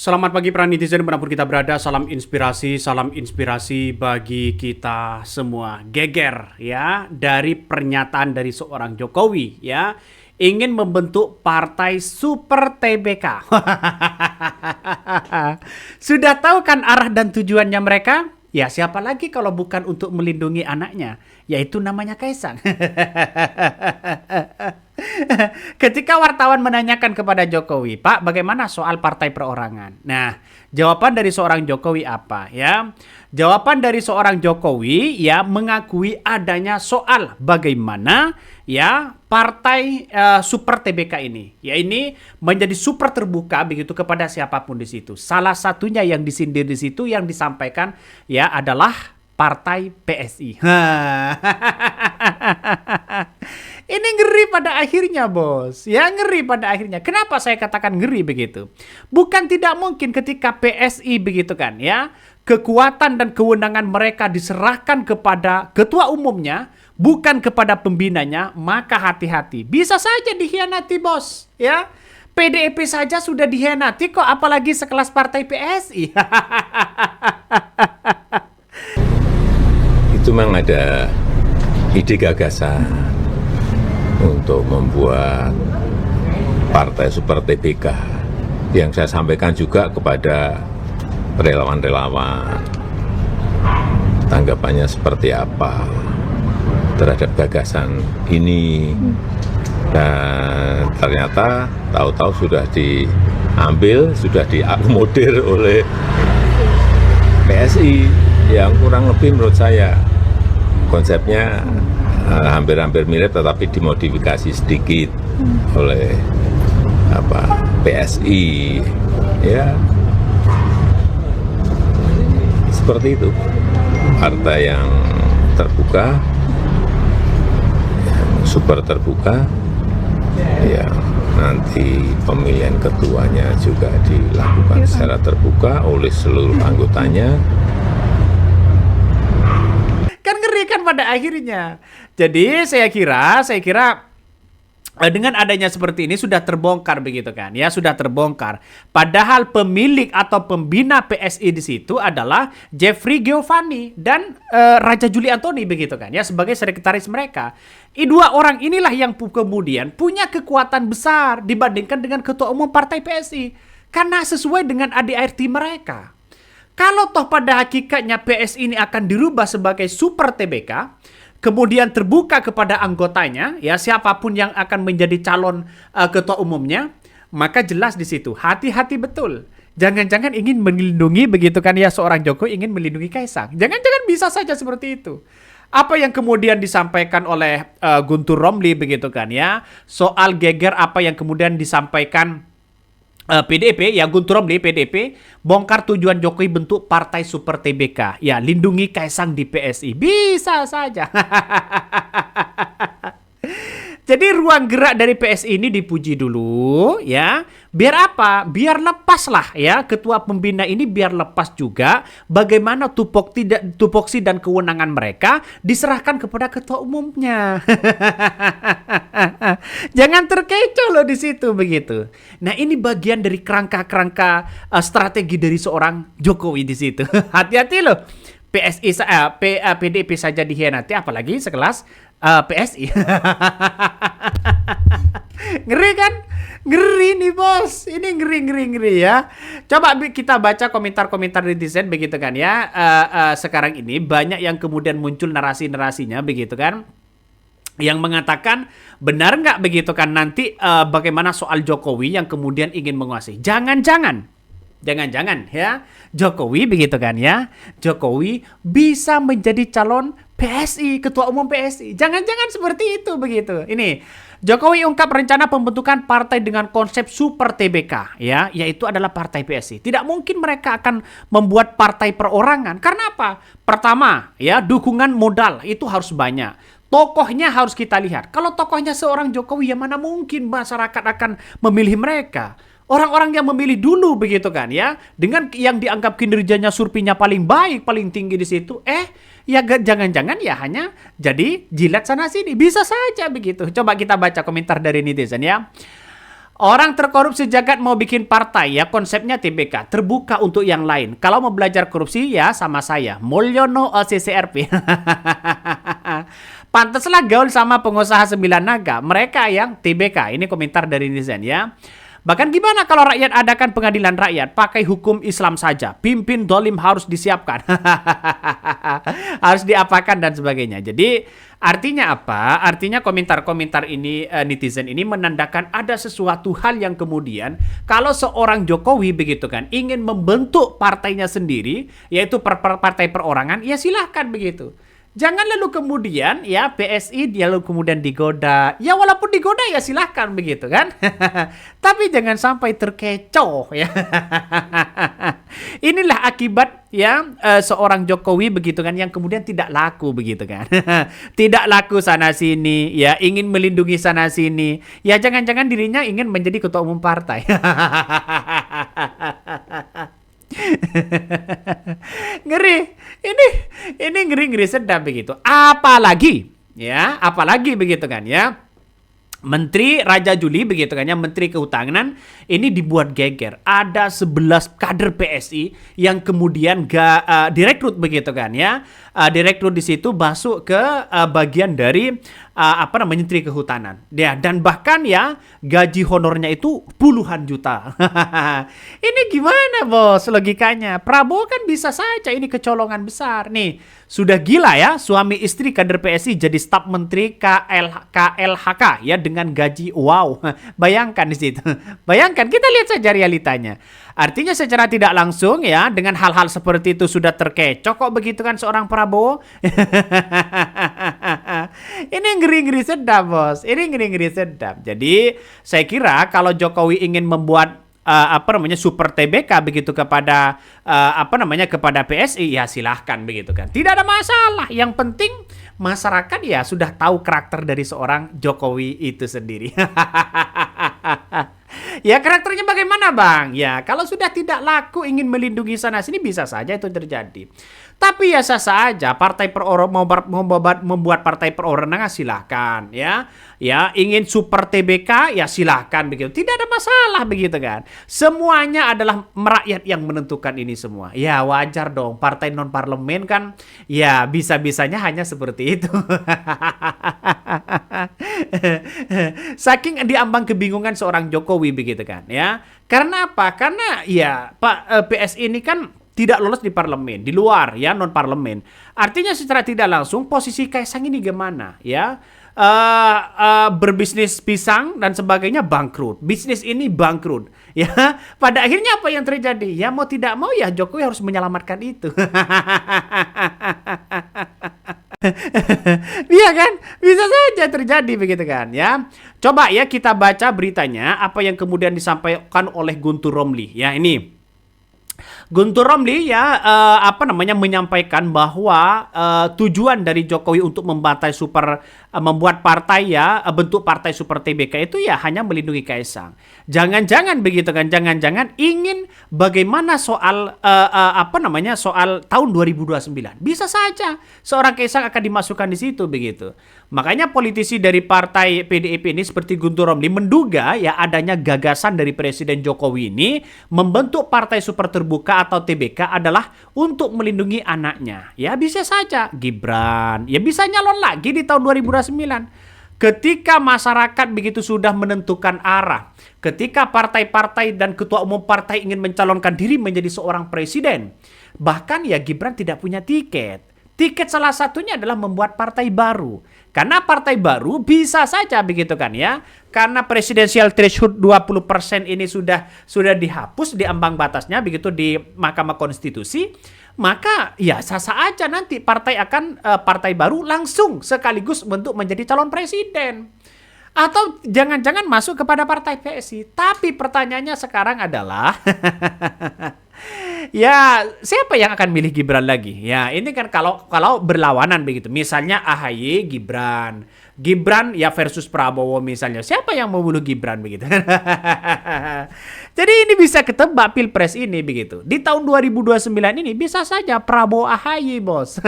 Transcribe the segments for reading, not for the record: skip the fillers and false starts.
Selamat pagi para netizen dimanapun kita berada, salam inspirasi bagi kita semua. Geger ya dari pernyataan dari seorang Jokowi ya, ingin membentuk partai Super TBK. Sudah tahu kan arah dan tujuannya mereka? Ya siapa lagi kalau bukan untuk melindungi anaknya, yaitu namanya Kaisang. Ketika wartawan menanyakan kepada Jokowi, Pak, bagaimana soal partai perorangan? Nah, jawaban dari seorang Jokowi apa ya? Jawaban dari seorang Jokowi ya mengakui adanya soal bagaimana ya partai Super TBK ini. Ya ini menjadi super terbuka begitu kepada siapapun di situ. Salah satunya yang disindir di situ yang disampaikan ya adalah partai PSI. Ini ngeri pada akhirnya, bos. Ya, ngeri pada akhirnya. Kenapa saya katakan ngeri begitu? Bukan tidak mungkin ketika PSI begitu kan, ya. Kekuatan dan kewenangan mereka diserahkan kepada ketua umumnya, bukan kepada pembinanya, maka hati-hati. Bisa saja dikhianati, bos. Ya. PDIP saja sudah dikhianati kok, apalagi sekelas partai PSI. Itu memang ada ide gagasan untuk membuat partai Super TBK yang saya sampaikan juga kepada relawan-relawan. Tanggapannya seperti apa terhadap gagasan ini, dan ternyata tahu-tahu sudah diambil, sudah diakomodir oleh PSI yang kurang lebih menurut saya konsepnya hampir-hampir mirip tetapi dimodifikasi sedikit oleh PSI ya, seperti itu. Partai yang terbuka, yang super terbuka, yang nanti pemilihan ketuanya juga dilakukan secara terbuka oleh seluruh anggotanya. Kan ngeri kan pada akhirnya. Jadi saya kira dengan adanya seperti ini sudah terbongkar begitu kan, ya sudah terbongkar. Padahal pemilik atau pembina PSI di situ adalah Jeffrey Giovanni dan Raja Juli Antoni begitu kan, ya sebagai sekretaris mereka. Dua orang inilah yang kemudian punya kekuatan besar dibandingkan dengan ketua umum partai PSI karena sesuai dengan ADART mereka. Kalau toh pada hakikatnya PSI ini akan dirubah sebagai Super TBK, kemudian terbuka kepada anggotanya, ya siapapun yang akan menjadi calon ketua umumnya, maka jelas di situ hati-hati betul. Jangan-jangan ingin melindungi begitu kan ya, seorang Jokowi ingin melindungi Kaisang. Jangan-jangan bisa saja seperti itu. Apa yang kemudian disampaikan oleh Guntur Romli begitu kan ya, soal geger apa yang kemudian disampaikan PDIP, ya Guntur Romli PDIP, bongkar tujuan Jokowi bentuk partai Super TBK. Ya, lindungi Kaisang di PSI. Bisa saja. Jadi ruang gerak dari PSI ini dipuji dulu ya. Biar apa? Biar lepas lah ya. Ketua pembina ini biar lepas juga bagaimana tupoksi dan kewenangan mereka diserahkan kepada ketua umumnya. Jangan terkecoh loh di situ begitu. Nah, ini bagian dari kerangka-kerangka strategi dari seorang Jokowi di situ. Hati-hati loh. PDIP saja dikhianati, apalagi sekelas PSI. Ngeri kan? Ngeri nih bos. Ini ngeri ya. Coba kita baca komentar-komentar netizen begitu kan ya. Sekarang ini banyak yang kemudian muncul narasi-narasinya begitu kan, yang mengatakan benar nggak begitu kan nanti bagaimana soal Jokowi yang kemudian ingin menguasai. Jangan-jangan ya Jokowi begitu kan ya, Jokowi bisa menjadi calon PSI, ketua umum PSI. Jangan-jangan seperti itu begitu. Ini Jokowi ungkap rencana pembentukan partai dengan konsep Super TBK ya, yaitu adalah partai PSI. Tidak mungkin mereka akan membuat partai perorangan. Karena apa? Pertama ya, dukungan modal itu harus banyak. Tokohnya harus kita lihat. Kalau tokohnya seorang Jokowi, ya mana mungkin masyarakat akan memilih mereka. Orang-orang yang memilih dulu begitu kan ya, dengan yang dianggap kinerjanya surveinya paling baik, paling tinggi di situ, ya jangan-jangan ya hanya jadi jilat sana sini. Bisa saja begitu. Coba kita baca komentar dari netizen ya. Orang terkorup sejagat mau bikin partai ya, konsepnya TBK, terbuka untuk yang lain. Kalau mau belajar korupsi ya sama saya, Mulyono CCRP. Pantaslah gaul sama pengusaha Sembilan Naga, mereka yang TBK. Ini komentar dari netizen ya. Bahkan gimana kalau rakyat adakan pengadilan rakyat, pakai hukum Islam saja, pimpin dolim harus disiapkan, harus diapakan dan sebagainya. Jadi artinya apa? Artinya komentar-komentar ini netizen ini menandakan ada sesuatu hal yang kemudian kalau seorang Jokowi begitu kan ingin membentuk partainya sendiri, yaitu partai perorangan, ya silahkan begitu. Jangan lalu kemudian ya PSI dia lalu kemudian digoda. Ya walaupun digoda ya silahkan begitu kan. Tapi jangan sampai terkecoh ya. Inilah akibat ya seorang Jokowi begitu kan yang kemudian tidak laku begitu kan. Tidak laku sana sini ya, ingin melindungi sana sini. Ya jangan-jangan dirinya ingin menjadi ketua umum partai. Ngeri. Ini ngeri-ngeri sedap begitu. Apalagi begitu kan ya. Menteri Raja Juli begitu kan ya, Menteri Kehutanan ini dibuat geger. Ada 11 kader PSI yang kemudian direkrut begitu kan ya. Direkrut di situ masuk ke bagian dari Menteri Kehutanan. Ya, dan bahkan ya gaji honornya itu puluhan juta. Ini gimana bos logikanya? Prabowo kan bisa saja ini kecolongan besar nih. Sudah gila ya, suami istri kader PSI jadi staf menteri KLHK ya dengan gaji wow. Bayangkan di situ. Bayangkan, kita lihat saja realitanya. Artinya secara tidak langsung ya dengan hal-hal seperti itu sudah terkecoh kok begitu kan seorang Prabowo. Ini ngeri-ngeri sedap bos. Ini ngeri-ngeri sedap. Jadi saya kira kalau Jokowi ingin membuat super TBK begitu kepada kepada PSI ya silahkan begitu kan. Tidak ada masalah. Yang penting masyarakat ya sudah tahu karakter dari seorang Jokowi itu sendiri. Ya karakternya bagaimana bang? Ya kalau sudah tidak laku ingin melindungi sana sini bisa saja itu terjadi. Tapi ya sah saja partai membuat partai perorangan silahkan ya. Ya ingin super TBK ya silahkan begitu. Tidak ada masalah begitu kan. Semuanya adalah rakyat yang menentukan ini semua. Ya wajar dong partai non parlemen kan ya bisa-bisanya hanya seperti itu. Saking diambang kebingungan seorang Jokowi begitu kan ya. Karena apa? Karena ya Pak PSI ini kan tidak lolos di parlemen, di luar ya non parlemen. Artinya secara tidak langsung posisi Kaisang ini gimana ya? Berbisnis pisang dan sebagainya bangkrut. Bisnis ini bangkrut ya. Pada akhirnya apa yang terjadi? Ya mau tidak mau ya Jokowi harus menyelamatkan itu. Iya kan? Bisa saja terjadi begitu kan ya. Coba ya kita baca beritanya apa yang kemudian disampaikan oleh Guntur Romli ya ini. Guntur Romli ya menyampaikan bahwa tujuan dari Jokowi untuk membuat partai ya bentuk partai super TBK itu ya hanya melindungi Kaisang. Jangan-jangan begitu kan? Jangan-jangan ingin bagaimana soal soal tahun 2029. Bisa saja seorang Kaisang akan dimasukkan di situ begitu. Makanya politisi dari partai PDIP ini seperti Guntur Romli menduga ya adanya gagasan dari Presiden Jokowi ini membentuk partai super terbuka atau TBK adalah untuk melindungi anaknya. Ya bisa saja Gibran ya bisa nyalon lagi di tahun 2029. Ketika masyarakat begitu sudah menentukan arah, ketika partai-partai dan ketua umum partai ingin mencalonkan diri menjadi seorang presiden, bahkan ya Gibran tidak punya tiket. Tiket salah satunya adalah membuat partai baru. Karena partai baru bisa saja begitu kan ya. Karena presidensial threshold 20% ini sudah dihapus di ambang batasnya begitu di Mahkamah Konstitusi, maka ya sah-sah aja nanti partai baru langsung sekaligus untuk menjadi calon presiden. Atau jangan-jangan masuk kepada partai PSI. Tapi pertanyaannya sekarang adalah ya siapa yang akan milih Gibran lagi? Ya ini kan kalau berlawanan begitu. Misalnya AHY Gibran ya versus Prabowo misalnya. Siapa yang mau bunuh Gibran begitu? Jadi ini bisa ketebak pilpres ini begitu. Di tahun 2029 ini bisa saja Prabowo AHY bos.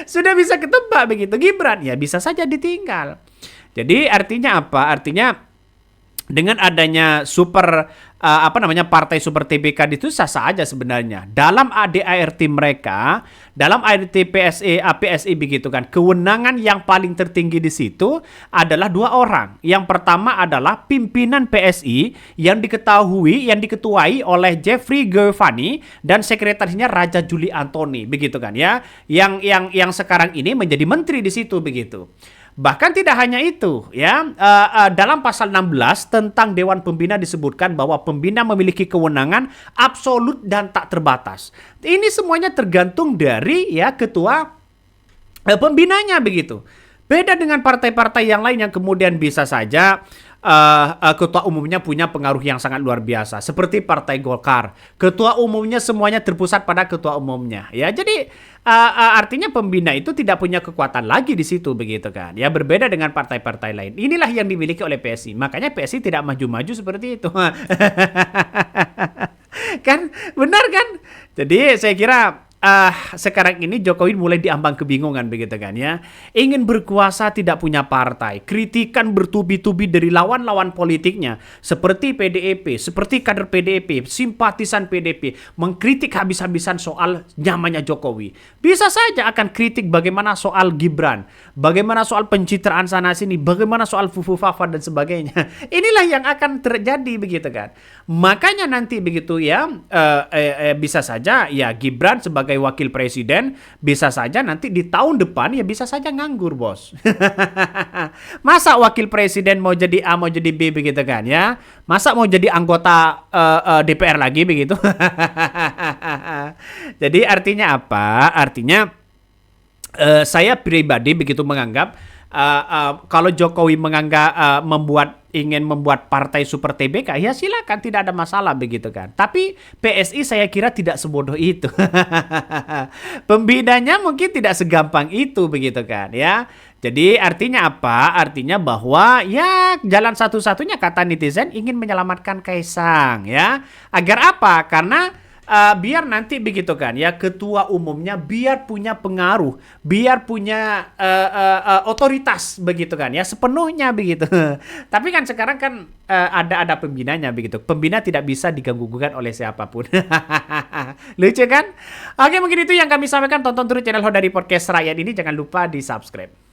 Sudah bisa ketebak begitu. Gibran ya bisa saja ditinggal. Jadi artinya apa? Artinya dengan adanya partai super TBK itu sah-sah aja sebenarnya. Dalam ADART mereka, dalam ADART PSI begitu kan, kewenangan yang paling tertinggi di situ adalah 2 orang. Yang pertama adalah pimpinan PSI yang diketuai oleh Jeffrey Giovanni dan sekretarisnya Raja Juli Antoni begitu kan ya. Yang sekarang ini menjadi menteri di situ begitu. Bahkan tidak hanya itu, ya, dalam pasal 16 tentang Dewan Pembina disebutkan bahwa pembina memiliki kewenangan absolut dan tak terbatas. Ini semuanya tergantung dari ya ketua pembinanya begitu. Beda dengan partai-partai yang lain yang kemudian bisa saja ketua umumnya punya pengaruh yang sangat luar biasa, seperti Partai Golkar. Ketua umumnya semuanya terpusat pada ketua umumnya. Ya, jadi artinya pembina itu tidak punya kekuatan lagi di situ begitu kan. Ya, berbeda dengan partai-partai lain. Inilah yang dimiliki oleh PSI. Makanya PSI tidak maju-maju seperti itu. Kan benar kan? Jadi saya kira sekarang ini Jokowi mulai diambang kebingungan begitu kan ya. Ingin berkuasa tidak punya partai. Kritikan bertubi-tubi dari lawan-lawan politiknya seperti PDIP, seperti kader PDIP, simpatisan PDIP mengkritik habis-habisan soal nyamannya Jokowi. Bisa saja akan kritik bagaimana soal Gibran, bagaimana soal pencitraan sana sini, bagaimana soal Fufu Fafa dan sebagainya. Inilah yang akan terjadi begitu kan. Makanya nanti begitu ya bisa saja ya Gibran sebagai wakil presiden bisa saja nanti di tahun depan ya bisa saja nganggur bos. Masa wakil presiden mau jadi A mau jadi B begitu kan ya? Masa mau jadi anggota DPR lagi begitu? Jadi artinya apa? Artinya saya pribadi begitu menganggap kalau Jokowi ingin membuat partai super TBK, ya silakan, tidak ada masalah begitu kan. Tapi PSI saya kira tidak sebodoh itu. Pembinanya mungkin tidak segampang itu begitu kan ya. Jadi artinya apa? Artinya bahwa ya jalan satu-satunya kata netizen ingin menyelamatkan Kaisang ya. Agar apa? Karena biar nanti begitu kan ya ketua umumnya biar punya pengaruh, biar punya otoritas begitu kan ya sepenuhnya begitu. Tapi kan sekarang kan ada pembinanya begitu. Pembina tidak bisa diganggu-gugat oleh siapapun. Lucu kan? Oke, mungkin itu yang kami sampaikan. Tonton terus channel Hodari Podcast Rakyat ini, jangan lupa di-subscribe.